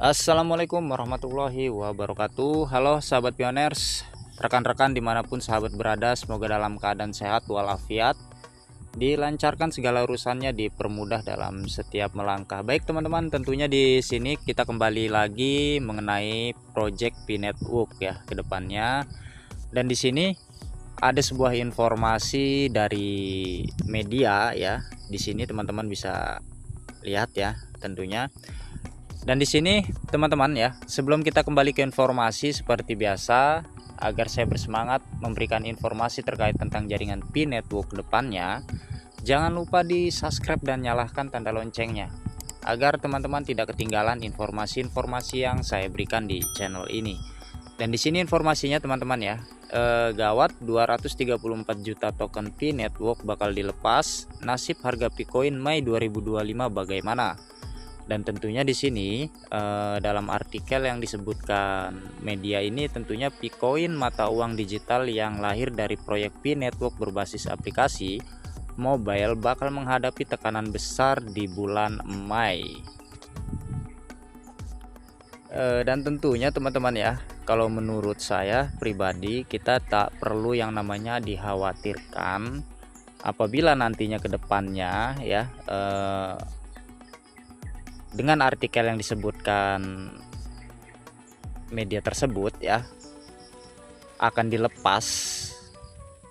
Assalamualaikum warahmatullahi wabarakatuh. Halo sahabat pioners, rekan-rekan dimanapun sahabat berada, semoga dalam keadaan sehat walafiat, dilancarkan segala urusannya, dipermudah dalam setiap melangkah. Baik teman-teman, tentunya di sini kita kembali lagi mengenai project P-Network ya ke depannya. Dan di sini ada sebuah informasi dari media ya. Di sini teman-teman bisa lihat ya tentunya. Dan di sini teman-teman ya, sebelum kita kembali ke informasi seperti biasa, agar saya bersemangat memberikan informasi terkait tentang jaringan P-Network depannya, jangan lupa di subscribe dan nyalakan tanda loncengnya, agar teman-teman tidak ketinggalan informasi-informasi yang saya berikan di channel ini. Dan di sini informasinya teman-teman ya, gawat 234 juta token P-Network bakal dilepas. Nasib harga Picoin Mei 2025 bagaimana? Dan tentunya di sini dalam artikel yang disebutkan media ini, tentunya Picoin mata uang digital yang lahir dari proyek P-Network berbasis aplikasi mobile bakal menghadapi tekanan besar di bulan Mei. Dan tentunya teman-teman ya, kalau menurut saya pribadi, kita tak perlu yang namanya dikhawatirkan apabila nantinya ke depannya ya, dengan artikel yang disebutkan media tersebut ya akan dilepas,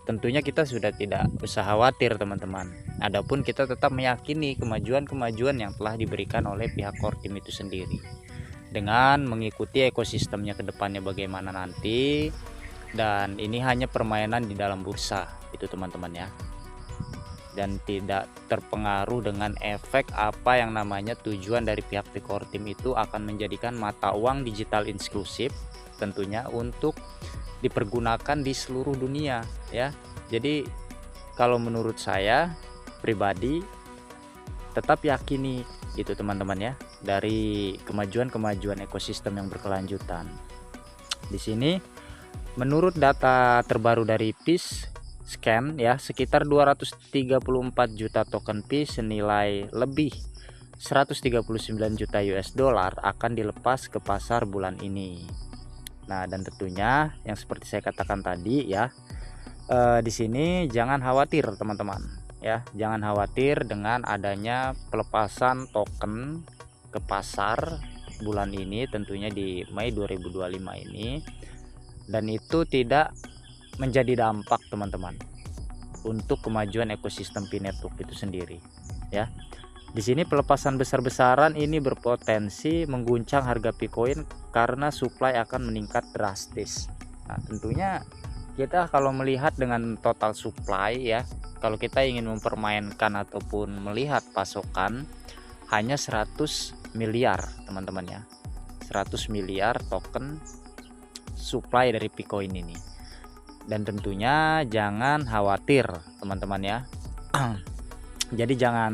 tentunya kita sudah tidak usah khawatir teman-teman. Adapun kita tetap meyakini kemajuan-kemajuan yang telah diberikan oleh pihak core team itu sendiri, dengan mengikuti ekosistemnya ke depannya bagaimana nanti. Dan ini hanya permainan di dalam bursa itu teman-teman ya, dan tidak terpengaruh dengan efek apa yang namanya tujuan dari pihak core team itu akan menjadikan mata uang digital inklusif tentunya untuk dipergunakan di seluruh dunia ya. Jadi kalau menurut saya pribadi tetap yakini itu teman-teman ya, dari kemajuan-kemajuan ekosistem yang berkelanjutan. Di sini menurut data terbaru dari PIS Scan ya, sekitar 234 juta token P senilai lebih 139 juta US dollar akan dilepas ke pasar bulan ini. Nah, dan tentunya yang seperti saya katakan tadi ya, di sini jangan khawatir teman-teman ya, jangan khawatir dengan adanya pelepasan token ke pasar bulan ini, tentunya di Mei 2025 ini, dan itu tidak menjadi dampak teman-teman untuk kemajuan ekosistem P-Network itu sendiri ya. Di sini pelepasan besar-besaran ini berpotensi mengguncang harga Picoin karena supply akan meningkat drastis. Nah, tentunya kita kalau melihat dengan total supply ya, kalau kita ingin mempermainkan ataupun melihat pasokan, hanya 100 miliar teman-teman ya, 100 miliar token supply dari Picoin ini. Dan tentunya jangan khawatir teman-teman ya. Jadi jangan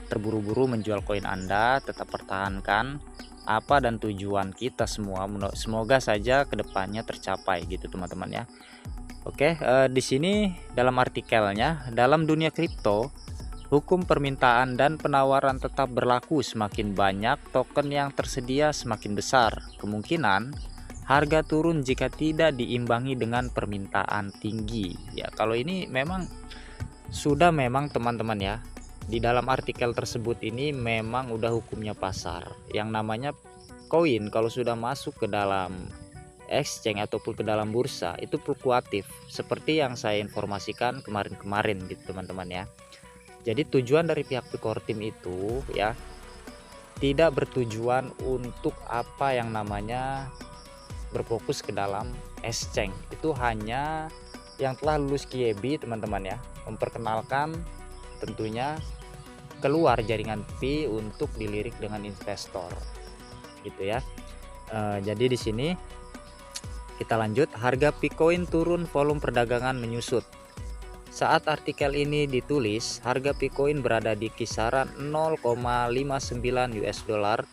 terburu-buru menjual koin Anda, tetap pertahankan apa dan tujuan kita semua. Semoga saja kedepannya tercapai gitu teman-teman ya. Oke, di sini dalam artikelnya, dalam dunia kripto, hukum permintaan dan penawaran tetap berlaku. Semakin banyak token yang tersedia, semakin besar kemungkinan harga turun jika tidak diimbangi dengan permintaan tinggi ya. Kalau ini memang sudah, memang teman-teman ya, di dalam artikel tersebut ini memang udah hukumnya pasar. Yang namanya koin kalau sudah masuk ke dalam exchange ataupun ke dalam bursa itu fluktuatif, seperti yang saya informasikan kemarin-kemarin gitu teman-teman ya. Jadi tujuan dari pihak core team itu ya, tidak bertujuan untuk apa yang namanya berfokus ke dalam exchange, itu hanya yang telah lulus QIB teman-teman ya, memperkenalkan tentunya keluar jaringan P untuk dilirik dengan investor gitu ya. Jadi di sini kita lanjut, harga Picoin turun, volume perdagangan menyusut. Saat artikel ini ditulis, harga Picoin berada di kisaran 0,59 US dollar,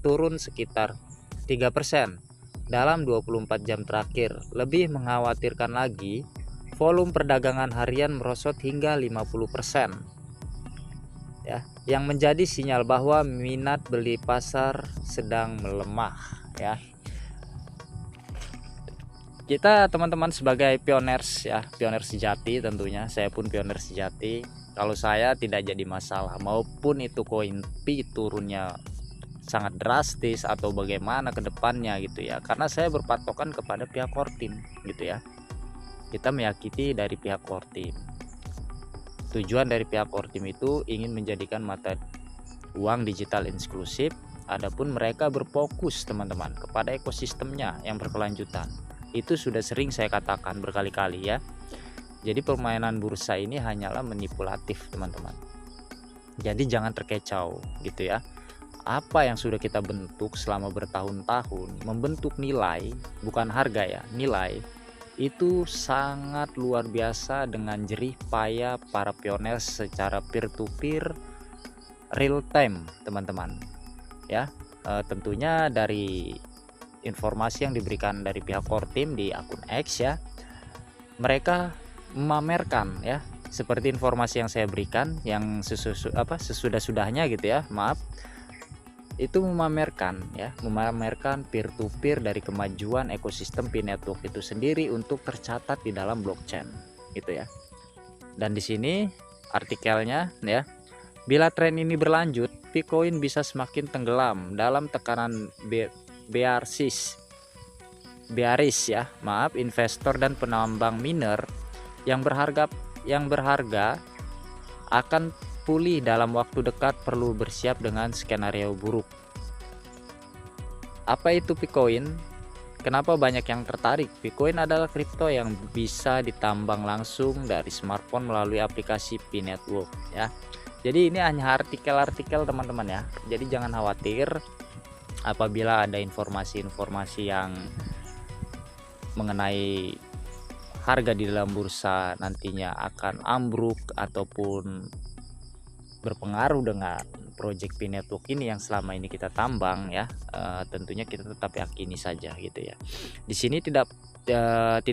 turun sekitar 3% dalam 24 jam terakhir. Lebih mengkhawatirkan lagi, volume perdagangan harian merosot hingga 50%. ya, yang menjadi sinyal bahwa minat beli pasar sedang melemah ya. Kita teman-teman sebagai pioners ya, pioner sejati tentunya, saya pun pioner sejati. Kalau saya tidak jadi masalah maupun itu koin Pi turunnya sangat drastis atau bagaimana ke depannya gitu ya, karena saya berpatokan kepada pihak core team gitu ya. Kita meyakini dari pihak core team, tujuan dari pihak core team itu ingin menjadikan mata uang digital inklusif. Adapun mereka berfokus teman-teman kepada ekosistemnya yang berkelanjutan. Itu sudah sering saya katakan berkali-kali ya. Jadi permainan bursa ini hanyalah manipulatif teman-teman. Jadi jangan terkecoh gitu ya. Apa yang sudah kita bentuk selama bertahun-tahun, membentuk nilai, bukan harga ya, nilai, itu sangat luar biasa dengan jerih payah para pioner secara peer to peer real time teman-teman ya. Tentunya dari informasi yang diberikan dari pihak core team di akun X ya, mereka memamerkan ya, seperti informasi yang saya berikan yang sesudah-sudahnya gitu ya, maaf, itu memamerkan ya, memamerkan peer to peer dari kemajuan ekosistem Pi Network itu sendiri untuk tercatat di dalam blockchain gitu ya. Dan di sini artikelnya ya, bila tren ini berlanjut, Bitcoin bisa semakin tenggelam dalam tekanan bearish ya, maaf, investor dan penambang miner yang berharga akan pulih dalam waktu dekat perlu bersiap dengan skenario buruk. Apa itu Bitcoin? Kenapa banyak yang tertarik? Bitcoin adalah kripto yang bisa ditambang langsung dari smartphone melalui aplikasi Pi Network ya. Jadi ini hanya artikel-artikel teman-teman ya. Jadi jangan khawatir apabila ada informasi-informasi yang mengenai harga di dalam bursa nantinya akan ambruk ataupun berpengaruh dengan project Pi Network ini yang selama ini kita tambang ya. Tentunya kita tetap yakini saja gitu ya. Di sini tidak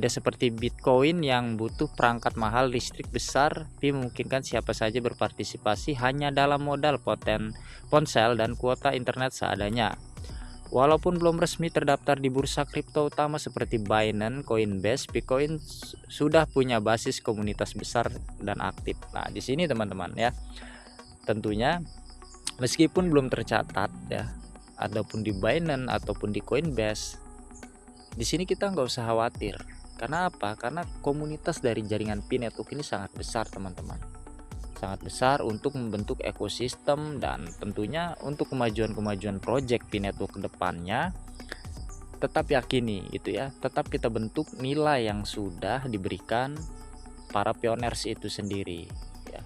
seperti Bitcoin yang butuh perangkat mahal, listrik besar. Pi memungkinkan siapa saja berpartisipasi hanya dalam modal ponsel dan kuota internet seadanya. Walaupun belum resmi terdaftar di bursa kripto utama seperti Binance, Coinbase, Bitcoin sudah punya basis komunitas besar dan aktif. Nah, di sini teman-teman ya, tentunya meskipun belum tercatat ya, ataupun di Binance ataupun di Coinbase, di sini kita nggak usah khawatir. Karena apa? Karena komunitas dari jaringan Pi Network ini sangat besar teman-teman, sangat besar untuk membentuk ekosistem dan tentunya untuk kemajuan project Pi Network ke depannya. Tetap yakini itu ya, tetap kita bentuk nilai yang sudah diberikan para pioners itu sendiri ya.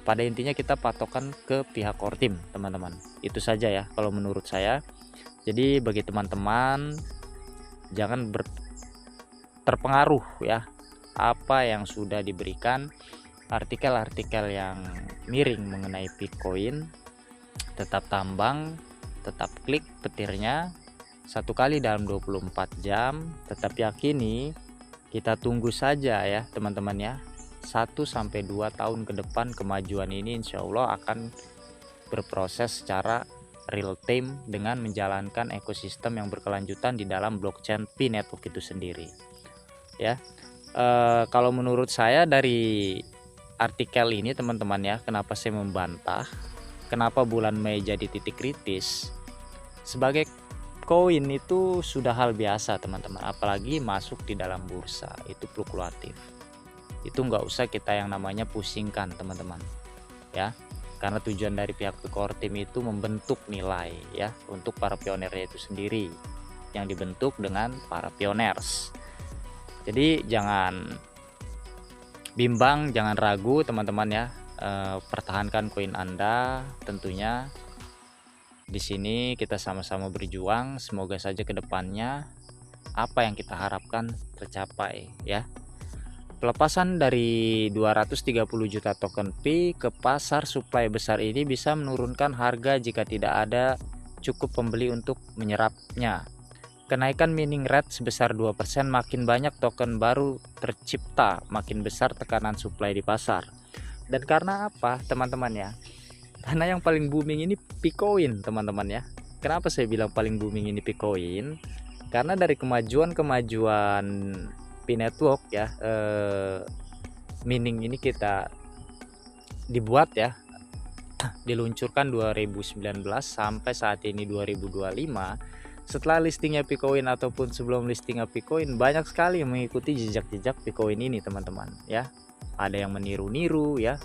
Pada intinya kita patokan ke pihak core team teman-teman. Itu saja ya kalau menurut saya. Jadi bagi teman-teman jangan terpengaruh ya apa yang sudah diberikan, artikel-artikel yang miring mengenai Bitcoin. Tetap tambang, tetap klik petirnya satu kali dalam 24 jam. Tetap yakini, kita tunggu saja ya teman-teman ya. 1-2 tahun ke depan kemajuan ini insya Allah akan berproses secara real time dengan menjalankan ekosistem yang berkelanjutan di dalam blockchain Pi Network itu sendiri ya. Kalau menurut saya dari artikel ini teman-teman ya, kenapa saya membantah, kenapa bulan Mei jadi titik kritis. Sebagai koin itu sudah hal biasa teman-teman, apalagi masuk di dalam bursa itu fluktuatif. Itu nggak usah kita yang namanya pusingkan teman-teman ya, karena tujuan dari pihak core team itu membentuk nilai ya untuk para pionernya itu sendiri yang dibentuk dengan para pioners. Jadi jangan bimbang, jangan ragu teman-teman ya. Pertahankan koin Anda tentunya. Di sini kita sama-sama berjuang, semoga saja ke depannya apa yang kita harapkan tercapai ya. Pelepasan dari 230 juta token Pi ke pasar supply besar ini bisa menurunkan harga jika tidak ada cukup pembeli untuk menyerapnya. Kenaikan mining rate sebesar 2%, makin banyak token baru tercipta, makin besar tekanan supply di pasar. Dan karena apa teman-teman ya? Karena yang paling booming ini Picoin teman-teman ya. Kenapa saya bilang paling booming ini Picoin? Karena dari kemajuan P-Network ya, mining ini kita dibuat ya, diluncurkan 2019 sampai saat ini 2025. Setelah listingnya Picoin ataupun sebelum listingnya Picoin, banyak sekali yang mengikuti jejak-jejak Picoin ini teman-teman ya. Ada yang meniru-niru ya,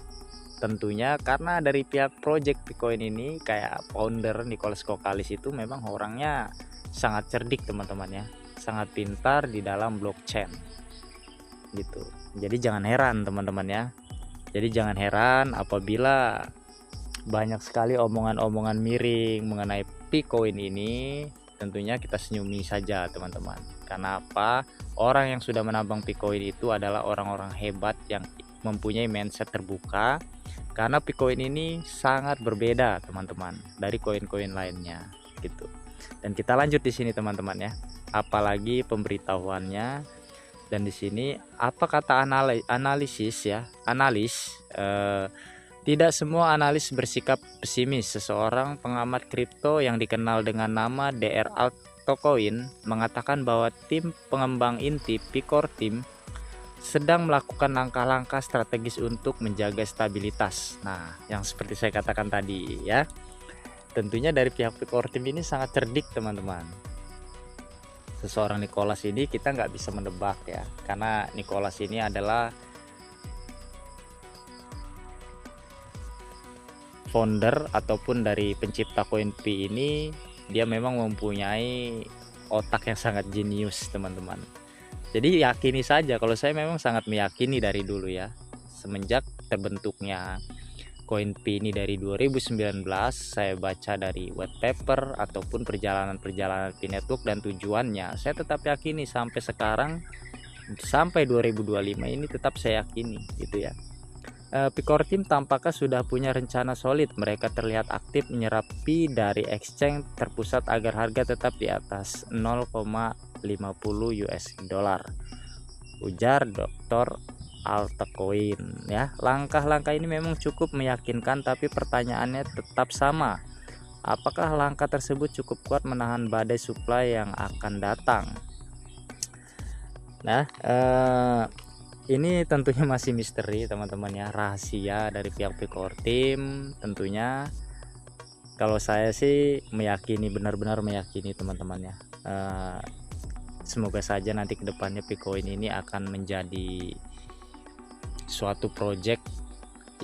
tentunya karena dari pihak project Picoin ini kayak founder Nicholas Kokalis itu memang orangnya sangat cerdik teman-teman ya, sangat pintar di dalam blockchain gitu. Jadi jangan heran teman-teman ya, jadi jangan heran apabila banyak sekali omongan-omongan miring mengenai Picoin ini. Tentunya kita senyumi saja teman-teman. Karena apa? Orang yang sudah menambang Picoin itu adalah orang-orang hebat yang mempunyai mindset terbuka. Karena Picoin ini sangat berbeda teman-teman dari koin-koin lainnya gitu. Dan kita lanjut di sini teman-teman ya. Apalagi pemberitahuannya. Dan di sini apa kata analisis ya? Tidak semua analis bersikap pesimis. Seseorang pengamat kripto yang dikenal dengan nama DR Altcoin mengatakan bahwa tim pengembang inti Picor Team sedang melakukan langkah-langkah strategis untuk menjaga stabilitas. Nah, yang seperti saya katakan tadi ya, tentunya dari pihak Picor Team ini sangat cerdik teman-teman. Seseorang Nicholas ini kita nggak bisa menebak ya, karena Nicholas ini adalah founder ataupun dari pencipta CoinP ini. Dia memang mempunyai otak yang sangat jenius teman-teman. Jadi yakini saja, kalau saya memang sangat meyakini dari dulu ya, semenjak terbentuknya CoinP ini dari 2019, saya baca dari white paper ataupun perjalanan P-Network dan tujuannya, saya tetap yakini sampai sekarang, sampai 2025 ini tetap saya yakini gitu ya. Picor Team tampaknya sudah punya rencana solid. Mereka terlihat aktif menyerap Pi dari exchange terpusat agar harga tetap di atas 0,50 US dollar, ujar Dr. Altcoin ya. Langkah-langkah ini memang cukup meyakinkan, tapi pertanyaannya tetap sama. Apakah langkah tersebut cukup kuat menahan badai supply yang akan datang? Nah, ini tentunya masih misteri teman-teman ya, rahasia dari pihak Picor Team. Tentunya kalau saya sih meyakini, benar-benar meyakini teman-teman ya. Semoga saja nanti kedepannya Picoin ini akan menjadi suatu project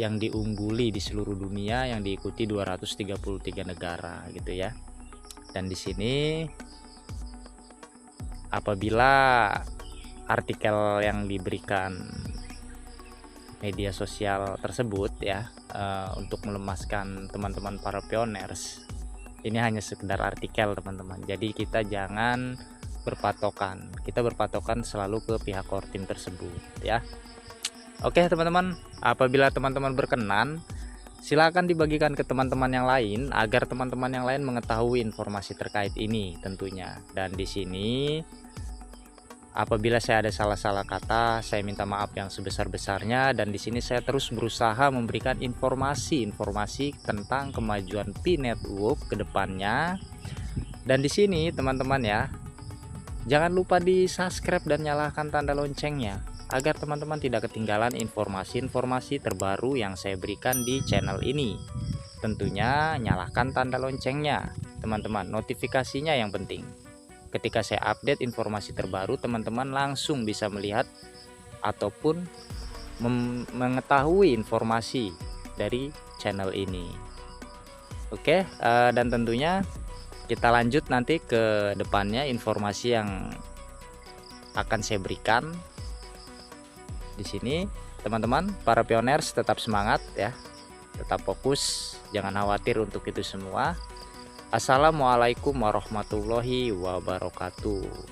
yang diungguli di seluruh dunia, yang diikuti 233 negara gitu ya. Dan di sini apabila artikel yang diberikan media sosial tersebut ya, untuk melemaskan teman-teman para pioners, ini hanya sekedar artikel teman-teman. Jadi kita jangan berpatokan, kita berpatokan selalu ke pihak core team tersebut ya. Oke teman-teman, apabila teman-teman berkenan, silakan dibagikan ke teman-teman yang lain agar teman-teman yang lain mengetahui informasi terkait ini tentunya. Dan di sini apabila saya ada salah-salah kata, saya minta maaf yang sebesar-besarnya. Dan di sini saya terus berusaha memberikan informasi-informasi tentang kemajuan P-Network ke depannya. Dan di sini teman-teman ya, jangan lupa di subscribe dan nyalakan tanda loncengnya agar teman-teman tidak ketinggalan informasi-informasi terbaru yang saya berikan di channel ini. Tentunya nyalakan tanda loncengnya teman-teman, notifikasinya yang penting. Ketika saya update informasi terbaru, teman-teman langsung bisa melihat ataupun mengetahui informasi dari channel ini. Oke, dan tentunya kita lanjut nanti ke depannya informasi yang akan saya berikan di sini. Teman-teman para pioners tetap semangat ya, tetap fokus, jangan khawatir untuk itu semua. Assalamualaikum warahmatullahi wabarakatuh.